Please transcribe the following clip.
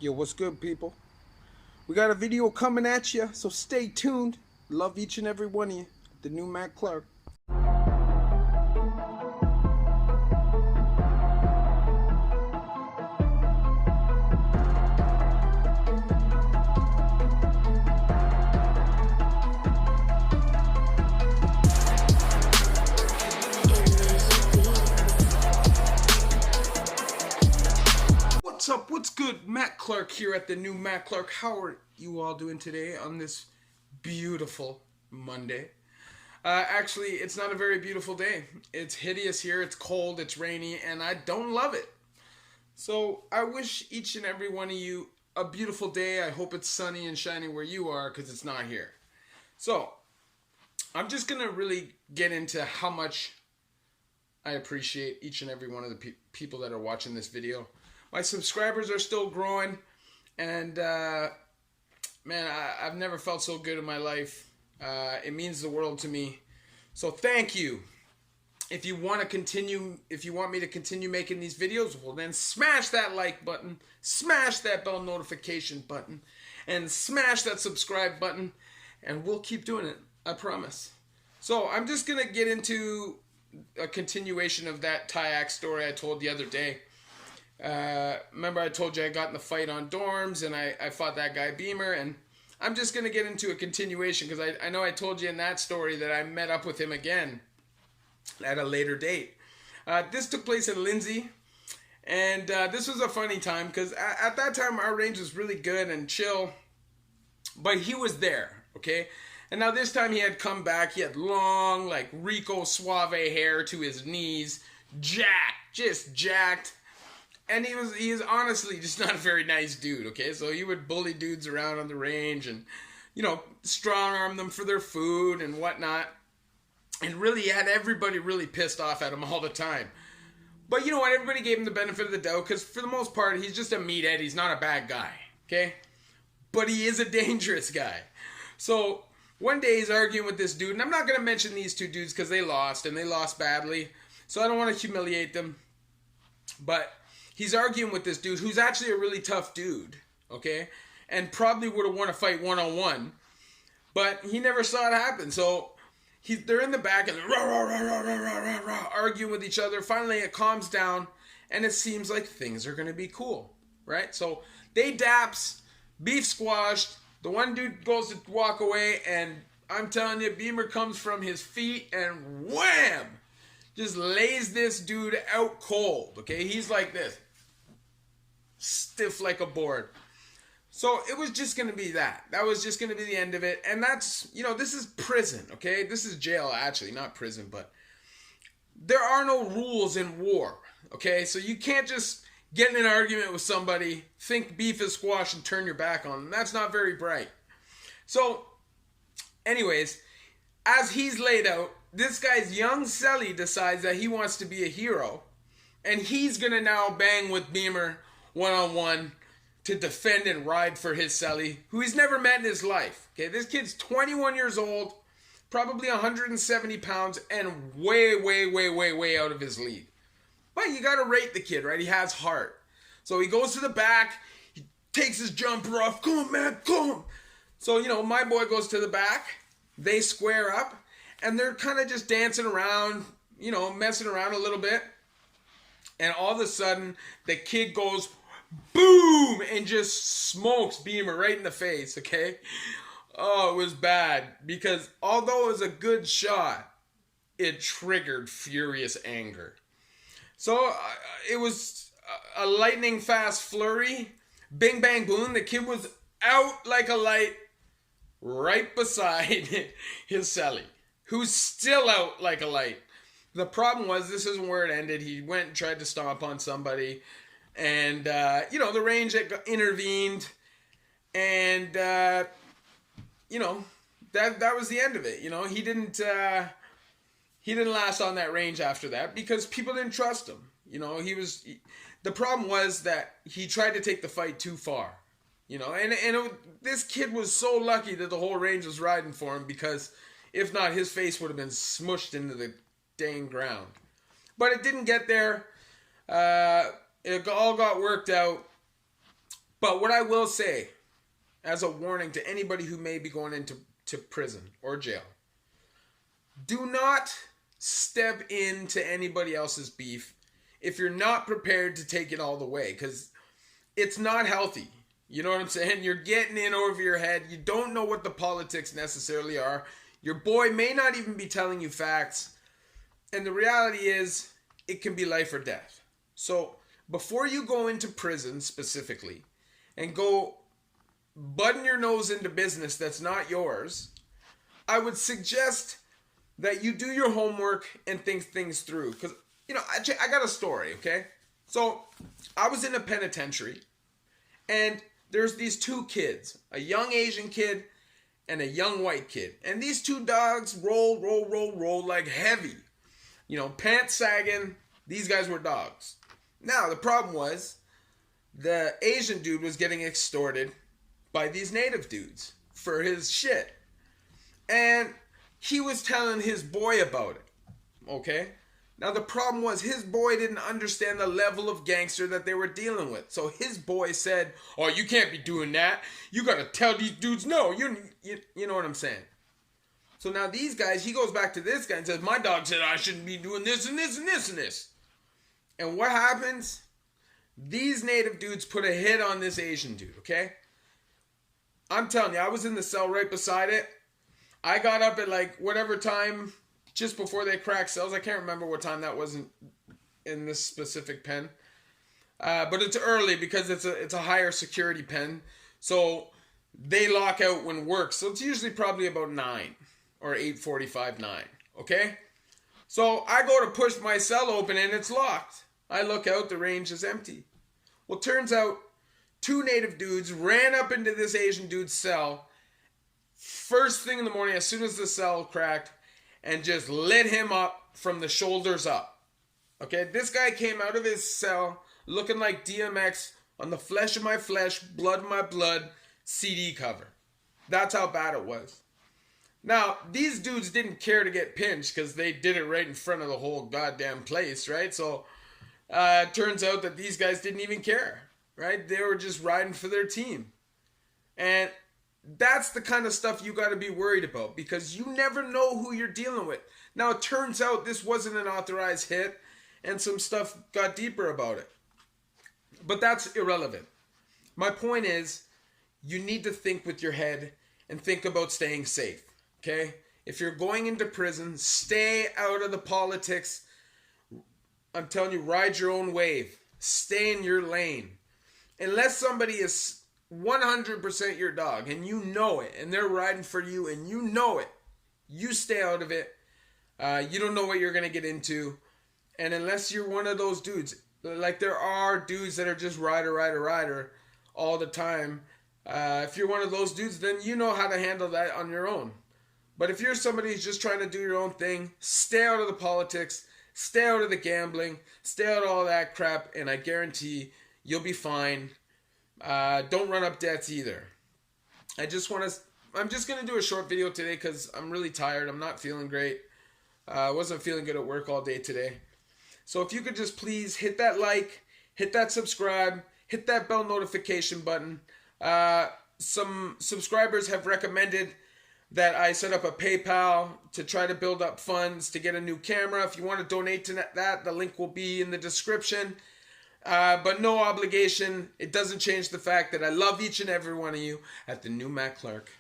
Yo, what's good, people? We got a video coming at you, so stay tuned. Love each and every one of you. The new Matt Clark. What's up? What's good? Matt Clark here at the new Matt Clark. How are you all doing today on this beautiful Monday? Actually, it's not a very beautiful day. It's hideous here. It's cold. It's rainy, and I don't love it. So I wish each and every one of you a beautiful day. I hope it's sunny and shiny where you are, because it's not here. So I'm just gonna really get into how much I appreciate each and every one of the people that are watching this video. My subscribers are still growing, and man, I've never felt so good in my life. It means the world to me. So thank you. If you want me to continue making these videos, well then smash that like button, smash that bell notification button, and smash that subscribe button, and we'll keep doing it. I promise. So I'm just gonna get into a continuation of that Tyac story I told the other day. Remember I told you I got in the fight on dorms and I fought that guy Beamer, and I'm just going to get into a continuation because I know I told you in that story that I met up with him again at a later date. This took place in Lindsay, and this was a funny time because at that time our range was really good and chill, but he was there, okay? And now this time he had come back. He had long, like Rico Suave hair to his knees, jacked, just jacked. And he is honestly just not a very nice dude, okay? So he would bully dudes around on the range and, strong arm them for their food and whatnot. And really he had everybody really pissed off at him all the time. But you know what? Everybody gave him the benefit of the doubt because for the most part, he's just a meathead. He's not a bad guy, okay? But he is a dangerous guy. So one day he's arguing with this dude, and I'm not going to mention these two dudes because they lost, and they lost badly. So I don't want to humiliate them. But he's arguing with this dude who's actually a really tough dude, okay? And probably would have won a fight one-on-one, but he never saw it happen. So they're in the back and rah, rah, rah, rah, rah, rah, rah, rah, arguing with each other. Finally, it calms down, and it seems like things are going to be cool, right? So they daps, beef squashed. The one dude goes to walk away, and I'm telling you, Beamer comes from his feet and wham! Just lays this dude out cold, okay? He's like this. Stiff like a board. So it was just going to be that. That was just going to be the end of it. And that's, this is prison, okay? This is jail, actually, not prison, but there are no rules in war, okay? So you can't just get in an argument with somebody, think beef is squash, and turn your back on them. That's not very bright. So, anyways, as he's laid out, this guy's young Selly decides that he wants to be a hero, and he's going to now bang with Beamer one-on-one to defend and ride for his Selly, who he's never met in his life. Okay, this kid's 21 years old, probably 170 pounds, and way, way, way, way, way out of his league. But you gotta rate the kid, right? He has heart. So he goes to the back, he takes his jumper off, come on, man, come on. So, my boy goes to the back, they square up, and they're kind of just dancing around, messing around a little bit. And all of a sudden, the kid goes boom and just smokes Beamer right in the face, okay? Oh, it was bad because although it was a good shot, it triggered furious anger. So it was a lightning fast flurry. Bing, bang, boom. The kid was out like a light right beside his Selly, who's still out like a light. The problem was, this isn't where it ended. He went and tried to stomp on somebody. And, the range intervened. And, that was the end of it. He didn't last on that range after that because people didn't trust him. The problem was that he tried to take the fight too far. This kid was so lucky that the whole range was riding for him because if not, his face would have been smushed into the dang ground. But it didn't get there. It all got worked out. But what I will say, as a warning to anybody who may be going into prison or jail, do not step into anybody else's beef if you're not prepared to take it all the way, because it's not healthy. You know what I'm saying? You're getting in over your head. You don't know what the politics necessarily are. Your boy may not even be telling you facts. And the reality is, it can be life or death. So before you go into prison specifically and go button your nose into business that's not yours, I would suggest that you do your homework and think things through. Because, I got a story, okay? So I was in a penitentiary, and there's these two kids, a young Asian kid and a young white kid. And these two dogs roll like heavy. Pants sagging. These guys were dogs. Now, the problem was the Asian dude was getting extorted by these native dudes for his shit. And he was telling his boy about it. Okay? Now, the problem was his boy didn't understand the level of gangster that they were dealing with. So his boy said, "Oh, you can't be doing that. You got to tell these dudes no." You know what I'm saying? So now these guys, he goes back to this guy and says, "My dog said I shouldn't be doing this and this and this and this." And what happens? These native dudes put a hit on this Asian dude, okay? I'm telling you, I was in the cell right beside it. I got up at like whatever time, just before they cracked cells. I can't remember what time that was in this specific pen. But it's early because it's a higher security pen. So they lock out when work. So it's usually probably about 9 or 8:45, 9. Okay? So I go to push my cell open and it's locked. I look out, the range is empty. Well, turns out 2 native dudes ran up into this Asian dude's cell first thing in the morning, as soon as the cell cracked, and just lit him up from the shoulders up. Okay, this guy came out of his cell looking like DMX on the Flesh of My Flesh, Blood of My Blood CD cover. That's how bad it was. Now, these dudes didn't care to get pinched because they did it right in front of the whole goddamn place, right? So, it turns out that these guys didn't even care, right? They were just riding for their team. And that's the kind of stuff you got to be worried about, because you never know who you're dealing with. Now, it turns out this wasn't an authorized hit, and some stuff got deeper about it. But that's irrelevant. My point is, you need to think with your head and think about staying safe, okay? If you're going into prison, stay out of the politics. I'm telling you, ride your own wave. Stay in your lane. Unless somebody is 100% your dog and you know it, and they're riding for you and you know it, you stay out of it. You don't know what you're going to get into. And unless you're one of those dudes, like there are dudes that are just rider all the time. If you're one of those dudes, then you know how to handle that on your own. But if you're somebody who's just trying to do your own thing, stay out of the politics, stay out of the gambling, stay out of all that crap, and I guarantee you'll be fine. Don't run up debts either. I'm just going to do a short video today because I'm really tired. I'm not feeling great. I wasn't feeling good at work all day today. So if you could just please hit that like, hit that subscribe, hit that bell notification button. Some subscribers have recommended that I set up a PayPal to try to build up funds to get a new camera. If you want to donate to that, the link will be in the description. But no obligation. It doesn't change the fact that I love each and every one of you at the new Matt Clark.